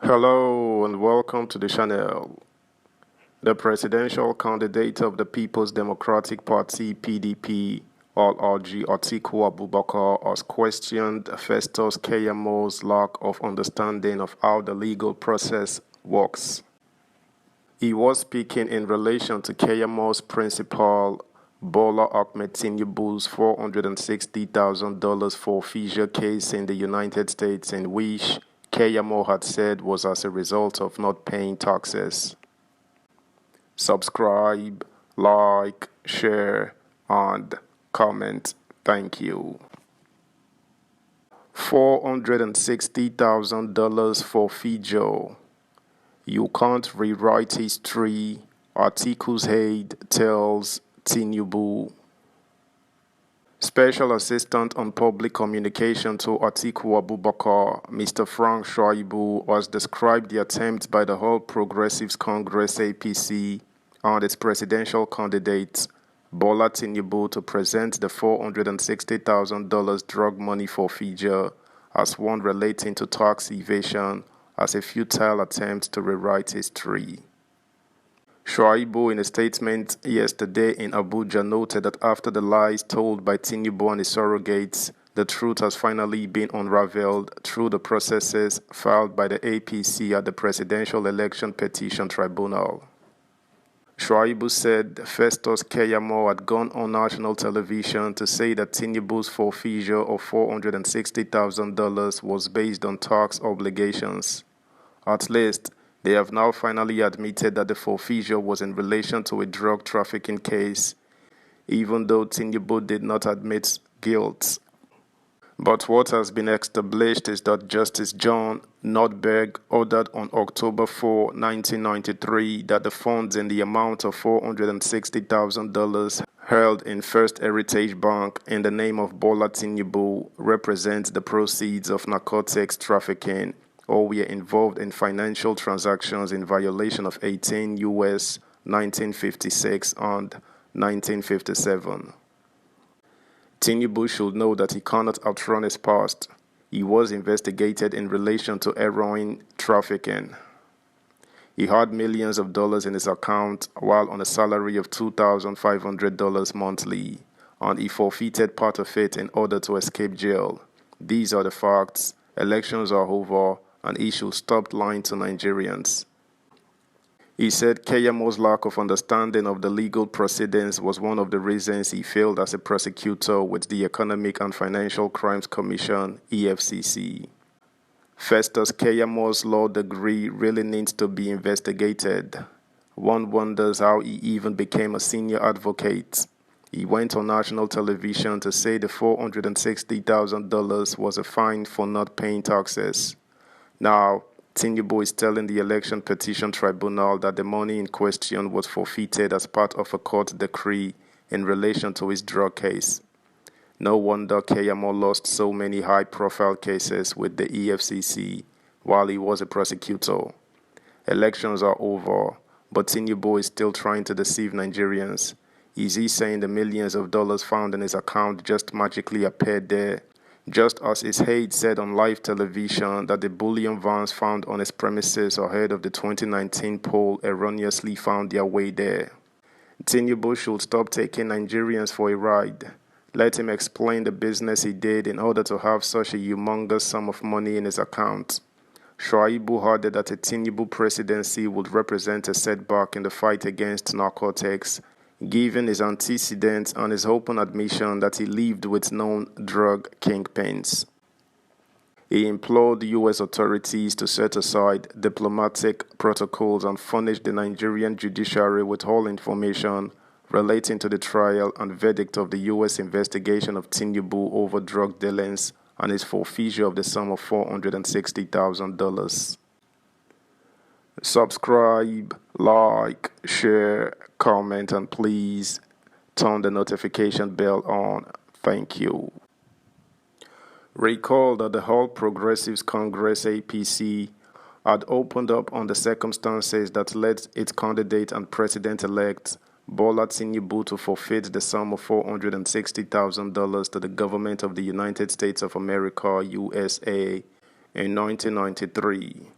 Hello and welcome to the channel. The presidential candidate of the People's Democratic Party (PDP), Al-Alji Atiku Abubakar, has questioned Festus Keyamo's lack of understanding of how the legal process works. He was speaking in relation to Keyamo's principal, Bola Ahmed Tinubu's $460,000 forfeiture case in the United States, in which Keyamo had said was as a result of not paying taxes. Subscribe, like, share, and comment. Thank you. $460,000 forfeiture. You can't rewrite history, Atiku's aide tells Tinubu. Special Assistant on Public Communication to Atiku Abubakar, Mr. Frank Shaibu, has described the attempt by the All Progressives Congress (APC) and its presidential candidate, Bola Tinubu, to present the $460,000 drug money forfeiture as one relating to tax evasion as a futile attempt to rewrite history. Shaibu, in a statement yesterday in Abuja, noted that after the lies told by Tinubu and his surrogates, the truth has finally been unraveled through the processes filed by the APC at the Presidential Election Petition Tribunal. Shaibu said Festus Keyamo had gone on national television to say that Tinubu's forfeiture of $460,000 was based on tax obligations. At least, they have now finally admitted that the forfeiture was in relation to a drug trafficking case, even though Tinubu did not admit guilt. But what has been established is that Justice John Nordberg ordered on October 4, 1993, that the funds in the amount of $460,000 held in First Heritage Bank in the name of Bola Tinubu represent the proceeds of narcotics trafficking, or were involved in financial transactions in violation of 18 U.S. 1956 and 1957. Tinubu should know that he cannot outrun his past. He was investigated in relation to heroin trafficking. He had millions of dollars in his account while on a salary of $2,500 monthly, and he forfeited part of it in order to escape jail. These are the facts. Elections are over, and he should stop lying to Nigerians. He said Keyamo's lack of understanding of the legal proceedings was one of the reasons he failed as a prosecutor with the Economic and Financial Crimes Commission (EFCC). Festus Keyamo's law degree really needs to be investigated. One wonders how he even became a senior advocate. He went on national television to say the $460,000 was a fine for not paying taxes. Now, Tinubu is telling the Election Petition Tribunal that the money in question was forfeited as part of a court decree in relation to his drug case. No wonder Keyamo lost so many high-profile cases with the EFCC while he was a prosecutor. Elections are over, but Tinubu is still trying to deceive Nigerians. Is he saying the millions of dollars found in his account just magically appeared there? Just as his aide said on live television that the bullion vans found on his premises ahead of the 2019 poll erroneously found their way there. Tinubu should stop taking Nigerians for a ride. Let him explain the business he did in order to have such a humongous sum of money in his account. Shaibu added that a Tinubu presidency would represent a setback in the fight against narcotics, given his antecedents and his open admission that he lived with known drug kingpins. He implored U.S. authorities to set aside diplomatic protocols and furnish the Nigerian judiciary with all information relating to the trial and verdict of the U.S. investigation of Tinubu over drug dealings and his forfeiture of the sum of $460,000. Subscribe, like, share, comment, and please turn the notification bell on. Thank you. Recall that the All Progressives Congress (APC) had opened up on the circumstances that led its candidate and president-elect Bola Tinubu to forfeit the sum of $460,000 to the government of the United States of America (USA) in 1993.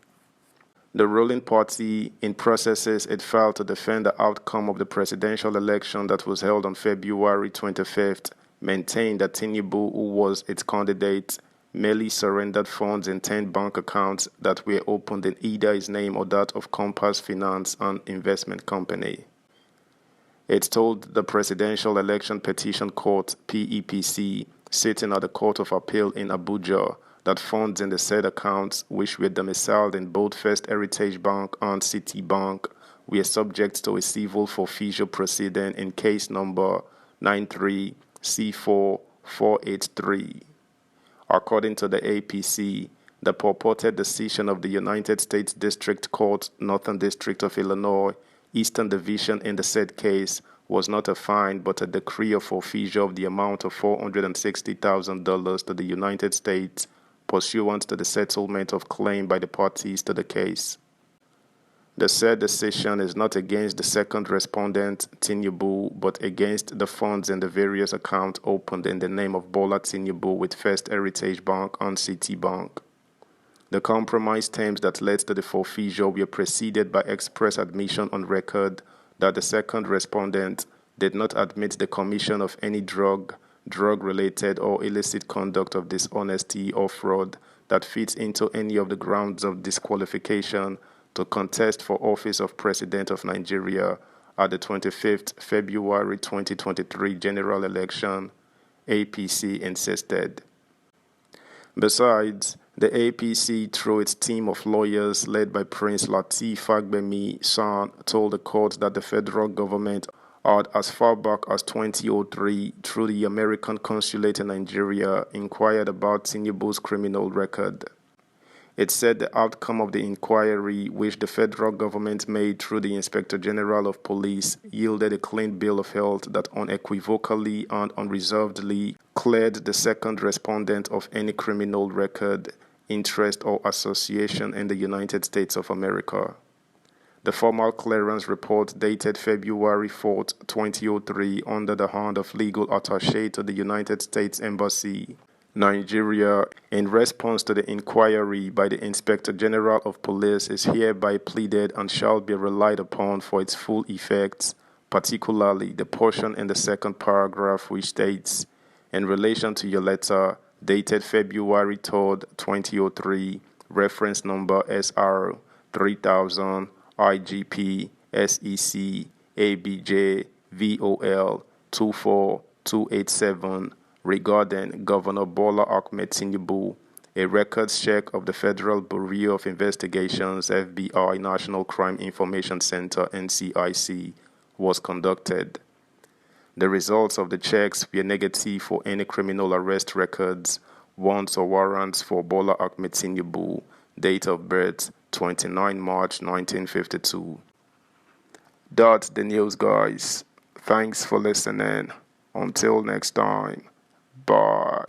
The ruling party, in processes it filed to defend the outcome of the presidential election that was held on February 25th, maintained that Tinubu, who was its candidate, merely surrendered funds in 10 bank accounts that were opened in either his name or that of Compass Finance and Investment Company. It told the Presidential Election Petition Court (PEPC), sitting at the Court of Appeal in Abuja, that funds in the said accounts, which were domiciled in both First Heritage Bank and Citibank, were subject to a civil forfeiture proceeding in case number 93C4483. According to the APC, the purported decision of the United States District Court, Northern District of Illinois, Eastern Division in the said case was not a fine but a decree of forfeiture of the amount of $460,000 to the United States pursuant to the settlement of claim by the parties to the case. The said decision is not against the second respondent, Tinubu, but against the funds in the various accounts opened in the name of Bola Tinubu with First Heritage Bank and Citibank. The compromise terms that led to the forfeiture were preceded by express admission on record that the second respondent did not admit the commission of any drug-related or illicit conduct of dishonesty or fraud that fits into any of the grounds of disqualification to contest for office of President of Nigeria at the 25th February 2023 general election, APC insisted. Besides, the APC, through its team of lawyers led by Prince Lateef Fagbemi San, told the court that the federal government had, as far back as 2003, through the American consulate in Nigeria, inquired about Tinubu's criminal record. It said the outcome of the inquiry, which the federal government made through the Inspector General of Police, yielded a clean bill of health that unequivocally and unreservedly cleared the second respondent of any criminal record, interest, or association in the United States of America. The formal clearance report dated February 4, 2003, under the hand of legal attaché to the United States Embassy, Nigeria, in response to the inquiry by the Inspector General of Police, is hereby pleaded and shall be relied upon for its full effects, particularly the portion in the second paragraph which states, in relation to your letter dated February 3, 2003, reference number SR 3000 IGP SEC ABJ VOL 24287, regarding Governor Bola Ahmed Tinubu, a records check of the Federal Bureau of Investigations FBI National Crime Information Center NCIC was conducted. The results of the checks were negative for any criminal arrest records, warrants or warrants for Bola Ahmed Tinubu, date of birth 29 March 1952. That's the news, guys. Thanks for listening. Until next time. Bye.